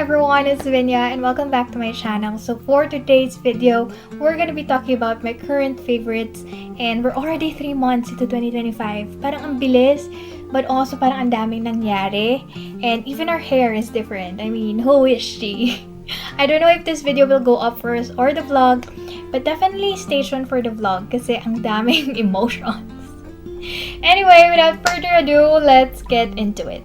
everyone, it's Vinia and welcome back to my channel. So for today's video, we're gonna be talking about my current favorites and we're already 3 months into 2025. Parang ang bilis, but also parang ang daming nangyari and even our hair is different. I mean, who is she? I don't know if this video will go up first or the vlog, but definitely stay tuned for the vlog kasi ang daming emotions. Anyway, without further ado, let's get into it.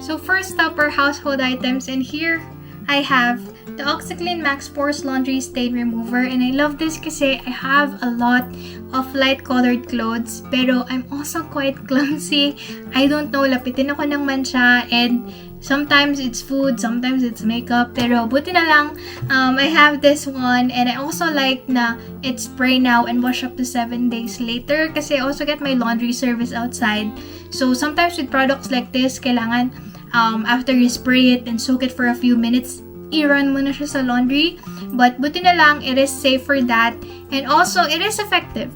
So first up are household items, and here I have the OxiClean Max Force Laundry Stain Remover, and I love this kasi I have a lot of light colored clothes pero I'm also quite clumsy. I don't know, lapitin ako ng mancha and sometimes it's food, sometimes it's makeup, pero buti na lang I have this one, and I also like na it's spray now and wash up to 7 days later kasi I also get my laundry service outside. So sometimes with products like this, kailangan after you spray it and soak it for a few minutes, i-run mo na siya sa laundry. But buti na lang, it is safe for that, and also it is effective.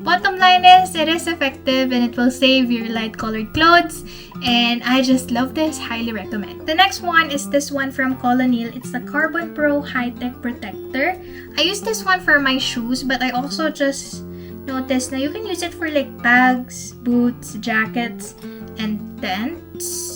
Bottom line is, it is effective and it will save your light colored clothes, and I just love this, highly recommend. The next one is this one from Colonial. It's the Carbon Pro High-Tech Protector. I use this one for my shoes, but I also just noticed na you can use it for like bags, boots, jackets, and tents.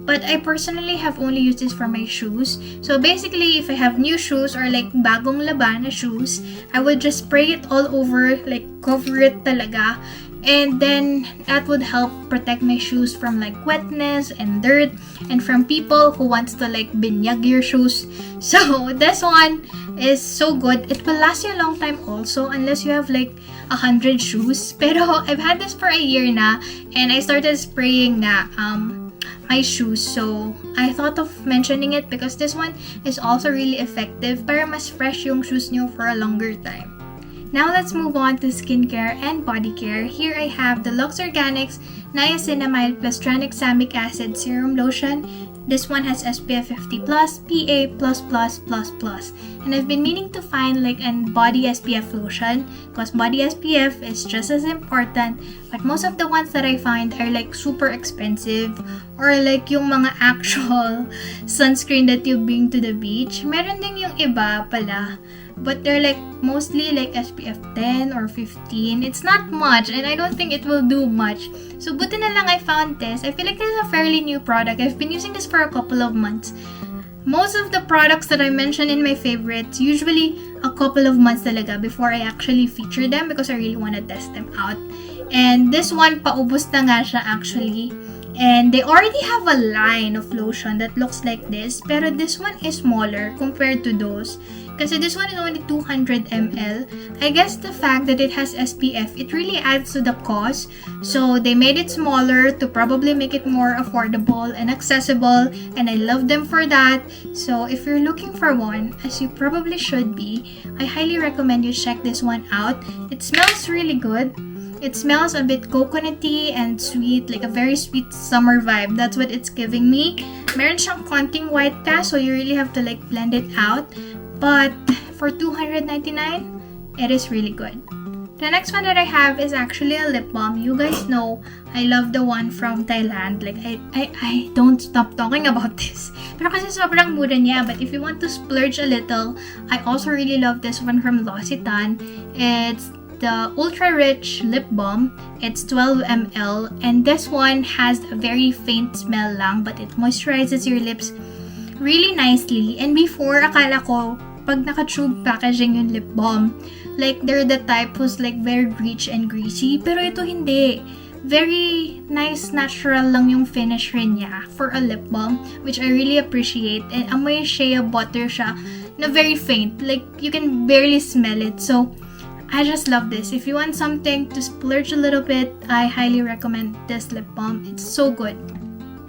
But I personally have only used this for my shoes. So basically, if I have new shoes or like bagong laban na shoes, I would just spray it all over, like cover it talaga. And then that would help protect my shoes from like wetness and dirt and from people who wants to like binyag your shoes. So this one is so good. It will last you a long time also unless you have like 100 shoes. Pero I've had this for a year na, and I started spraying na my shoes, so I thought of mentioning it because this one is also really effective para mas fresh yung shoes nyo for a longer time. Now let's move on to skincare and body care. Here I have the Lux Organics Niacinamide plus Tranexamic Acid Serum Lotion. This one has SPF 50+, PA+++++, and I've been meaning to find like a body SPF lotion because body SPF is just as important, but most of the ones that I find are like super expensive or like yung mga actual sunscreen that you bring to the beach. Meron din yung iba pala, but they're like mostly like SPF 10 or 15. It's not much and I don't think it will do much. So buti na lang I found this. I feel like this is a fairly new product. I've been using this for a couple of months. Most of the products that I mentioned in my favorites, usually a couple of months talaga before I actually feature them because I really want to test them out. And this one, paubos na nga siya actually. And they already have a line of lotion that looks like this, pero this one is smaller compared to those. Kasi this one is only 200 ml. I guess the fact that it has SPF, it really adds to the cost. So they made it smaller to probably make it more affordable and accessible, and I love them for that. So if you're looking for one, as you probably should be, I highly recommend you check this one out. It smells really good. It smells a bit coconutty and sweet, like a very sweet summer vibe. That's what it's giving me. Meron siyang konting white cast, so you really have to like blend it out. But for $299, it is really good. The next one that I have is actually a lip balm. You guys know I love the one from Thailand. Like I don't stop talking about this. Pero kasi sobrang mura niya. But if you want to splurge a little, I also really love this one from L'Occitane. It's the Ultra Rich Lip Balm. It's 12 ml, and this one has a very faint smell lang, but it moisturizes your lips really nicely. And before, akala ko pag naka-tube packaging yung lip balm, like they're the type who's like very rich and greasy, pero ito hindi. Very nice, natural lang yung finish rin niya for a lip balm, which I really appreciate. And amoy shea butter siya na very faint, like you can barely smell it. So I just love this. If you want something to splurge a little bit, I highly recommend this lip balm. It's so good.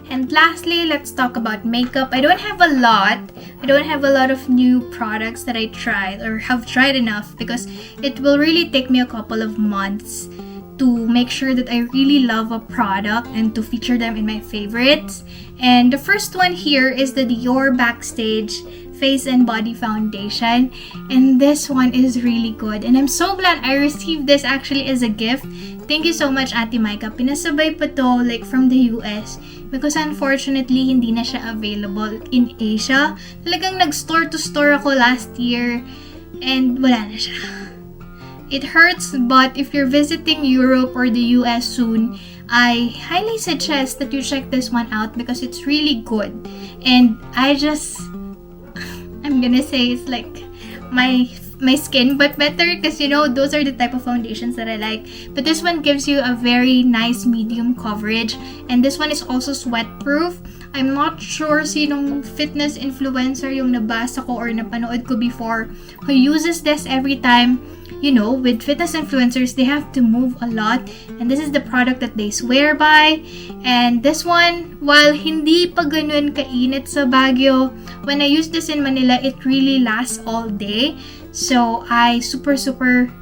And lastly, let's talk about makeup. I don't have a lot. I don't have a lot of new products that I tried or have tried enough because it will really take me a couple of months to make sure that I really love a product and to feature them in my favorites. And the first one here is the Dior Backstage Face and Body Foundation, and this one is really good, and I'm so glad I received this actually as a gift. Thank you so much, Ate Micah. Pinasabay pa to like from the US. because unfortunately, hindi na siya available in Asia. Talagang nag-store to store ako last year and wala na siya. It hurts, but if you're visiting Europe or the US soon, I highly suggest that you check this one out because it's really good. And I'm gonna say it's like my skin, but better because those are the type of foundations that I like. But this one gives you a very nice medium coverage, and this one is also sweat proof. I'm not sure sinong fitness influencer yung nabasa ko or napanood ko before who uses this every time. With fitness influencers, they have to move a lot, and this is the product that they swear by. And this one, while hindi pa ganun kainit sa Baguio, when I use this in Manila, it really lasts all day. So I super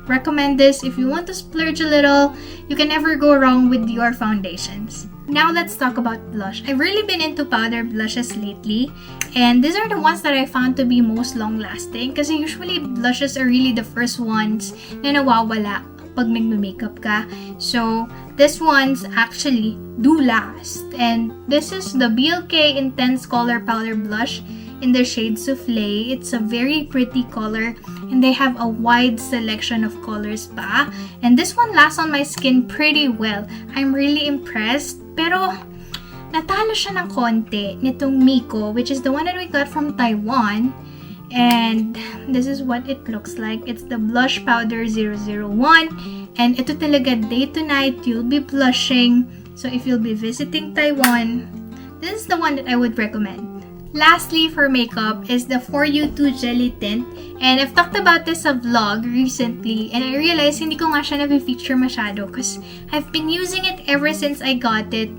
recommend this. If you want to splurge a little, you can never go wrong with your foundations. Now let's talk about blush. I've really been into powder blushes lately, and these are the ones that I found to be most long-lasting kasi usually blushes are really the first ones na nawawala pag nagme-makeup ka. So these ones actually do last, and this is the BLK Intense Color Powder Blush in the shade Soufflé. It's a very pretty color, and they have a wide selection of colors pa. And this one lasts on my skin pretty well. I'm really impressed. Pero natalo siya ng konti nitong Miko, which is the one that we got from Taiwan. And this is what it looks like. It's the Blush Powder 001. And ito talaga day to night, you'll be blushing. So if you'll be visiting Taiwan, this is the one that I would recommend. Lastly, for makeup is the For You 2 Jelly Tint. And I've talked about this sa vlog recently, and I realized hindi ko nga siya na-feature masyado because I've been using it ever since I got it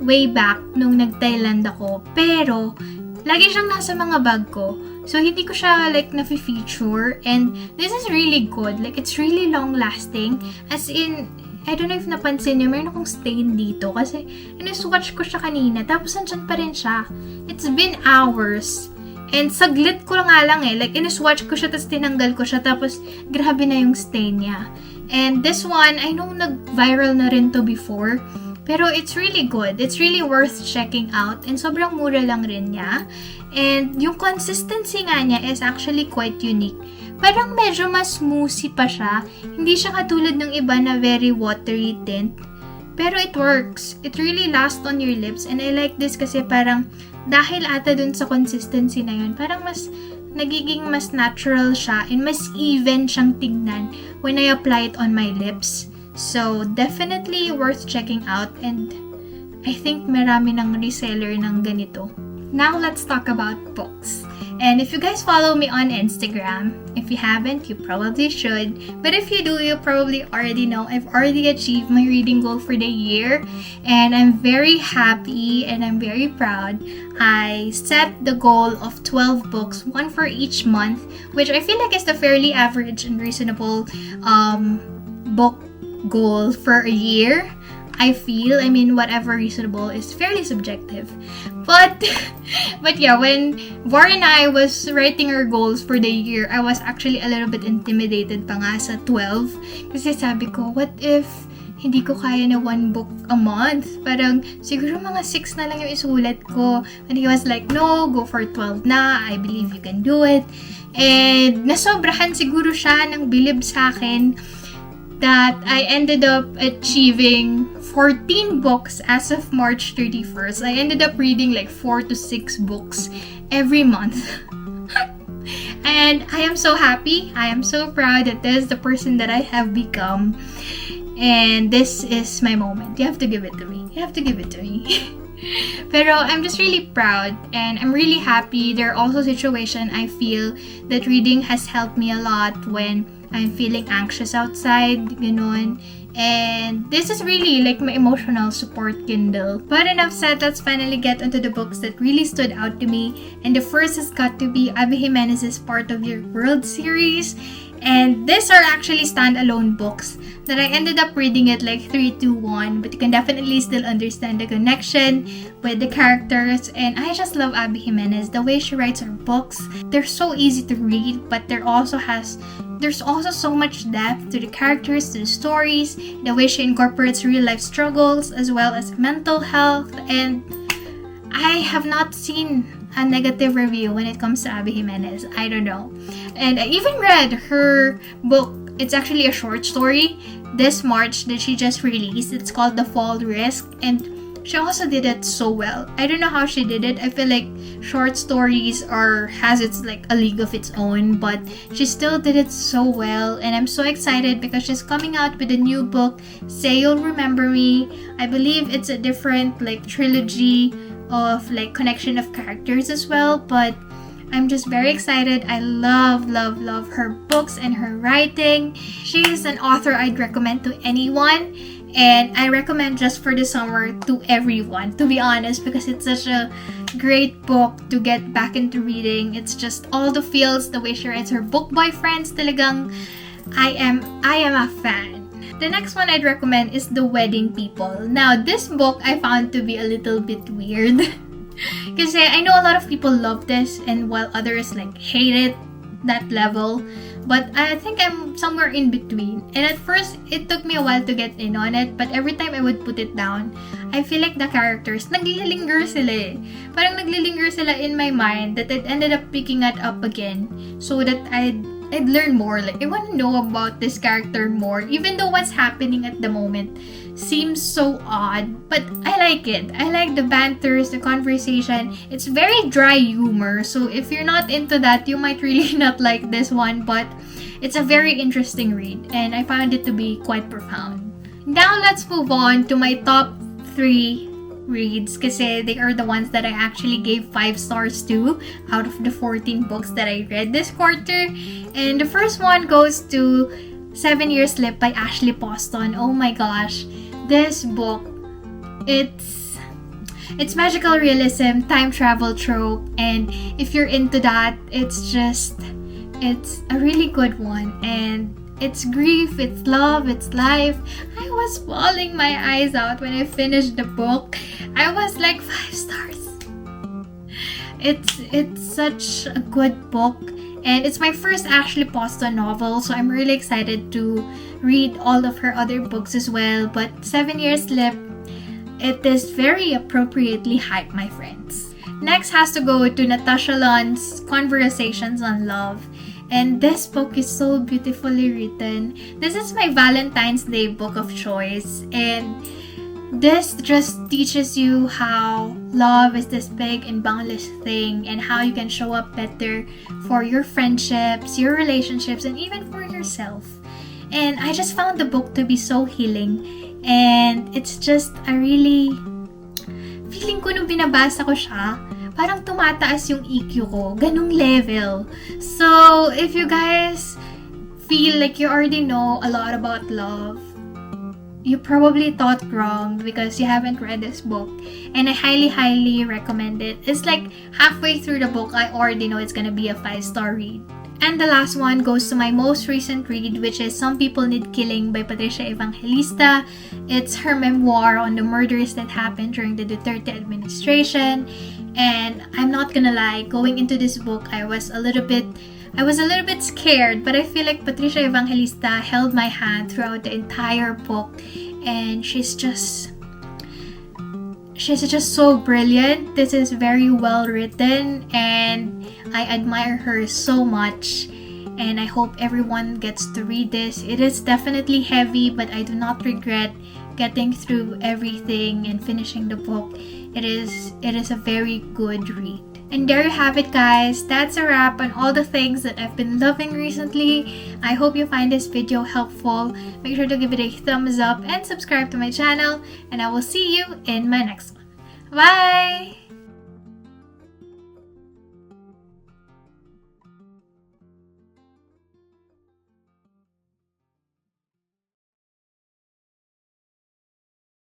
way back nung nag-Thailand ako. Pero, lagi siyang nasa mga bag ko. So, hindi ko siya na-feature. And this is really good. It's really long-lasting. As in, I don't know if napansin niyo, meron akong stain dito kasi in-swatch ko siya kanina, tapos nandyan pa rin siya. It's been hours. And saglit ko lang in-swatch ko siya, tapos tinanggal ko siya, tapos grabe na yung stain niya. And this one, I know nag-viral na rin to before, pero it's really good. It's really worth checking out, and sobrang mura lang rin niya. And yung consistency nga niya is actually quite unique. Parang medyo mas smoothie pa siya. Hindi siya katulad ng iba na very watery tint. Pero it works. It really lasts on your lips. And I like this kasi parang dahil ata dun sa consistency na yun, parang nagiging mas natural siya and mas even siyang tignan when I apply it on my lips. So, definitely worth checking out, and I think marami ng reseller ng ganito. Now, let's talk about books. And if you guys follow me on Instagram, if you haven't, you probably should. But if you do, you probably already know I've already achieved my reading goal for the year. And I'm very happy and I'm very proud. I set the goal of 12 books, one for each month, which I feel like is the fairly average and reasonable book goal for a year. I mean, whatever reasonable is fairly subjective. But yeah, when Var and I was writing our goals for the year, I was actually a little bit intimidated pa nga sa 12. Kasi sabi ko, what if hindi ko kaya na one book a month? Parang siguro mga 6 na lang yung isulat ko. And he was like, no, go for 12 na. I believe you can do it. And nasobrahan siguro siya ng bilib sa akin that I ended up achieving 14 books as of March 31st. I ended up reading 4 to 6 books every month. And I am so happy. I am so proud that this is the person that I have become. And this is my moment. You have to give it to me. You have to give it to me. Pero I'm just really proud and I'm really happy. There are also situations I feel that reading has helped me a lot when I'm feeling anxious outside, ganon. And this is really my emotional support Kindle. But enough said, let's finally get into the books that really stood out to me. And the first has got to be Abby Jimenez's Part of Your World series. And these are actually standalone books that I ended up reading it 3-2-1, but you can definitely still understand the connection with the characters. And I just love Abby Jimenez, the way she writes her books. They're so easy to read, but there's also so much depth to the characters, to the stories, the way she incorporates real life struggles as well as mental health. And have not seen a negative review when it comes to Abby Jimenez. I don't know. And I even read her book. It's actually a short story this March that she just released. It's called The Fall Risk, and she also did it so well. I don't know how she did it. I feel like short stories has its like a league of its own, but she still did it so well, and I'm so excited because she's coming out with a new book, Say You'll Remember Me. I believe it's a different like trilogy of like connection of characters as well, but I'm just very excited. I love her books and her writing. She is an author I'd recommend to anyone. And I recommend Just for the Summer to everyone, to be honest, because it's such a great book to get back into reading. It's just all the feels, the way she writes her book boyfriends, talagang I am a fan. The next one I'd recommend is The Wedding People. Now, this book I found to be a little bit weird. Kasi I know a lot of people love this, and while others like hate it, that level. But I think I'm somewhere in between. And at first, it took me a while to get in on it. But every time I would put it down, I feel like the characters, naglilinger sila eh. Parang naglilinger sila in my mind that I ended up picking it up again. So that I'd learn more. Like, I want to know about this character more. Even though what's happening at the moment seems so odd. But I like it. I like the banters, the conversation. It's very dry humor. So if you're not into that, you might really not like this one. But it's a very interesting read. And I found it to be quite profound. Now let's move on to my top 3 reads kasi they are the ones that I actually gave 5 stars to out of the 14 books that I read this quarter. And the first one goes to 7 Year Slip by Ashley Poston. Oh my gosh, this book, it's magical realism, time travel trope, and if you're into that, it's a really good one. And it's grief, it's love, it's life. I was bawling my eyes out when I finished the book. I was like 5 stars. It's such a good book. And it's my first Ashley Poston novel, so I'm really excited to read all of her other books as well. But 7 Year Slip, it is very appropriately hyped, my friends. Next has to go to Natasha Lunn's Conversations on Love. And this book is so beautifully written. This is my Valentine's Day book of choice. And this just teaches you how love is this big and boundless thing, and how you can show up better for your friendships, your relationships, and even for yourself. And I just found the book to be so healing. And it's just a really... Feeling ko nung binabasa ko siya, parang tumataas yung EQ ko. Ganung level. So, if you guys feel like you already know a lot about love, you probably thought wrong because you haven't read this book. And I highly recommend it. It's like halfway through the book, I already know it's gonna be a 5-star read. And the last one goes to my most recent read, which is Some People Need Killing by Patricia Evangelista. It's her memoir on the murders that happened during the Duterte administration. And I'm not gonna lie, going into this book, I was a little bit scared, but I feel like Patricia Evangelista held my hand throughout the entire book, and she's just so brilliant. This is very well written, and I admire her so much, and I hope everyone gets to read this. It is definitely heavy, but I do not regret getting through everything and finishing the book. It is a very good read. And there you have it, guys. That's a wrap on all the things that I've been loving recently. I hope you find this video helpful. Make sure to give it a thumbs up and subscribe to my channel. And I will see you in my next one. Bye!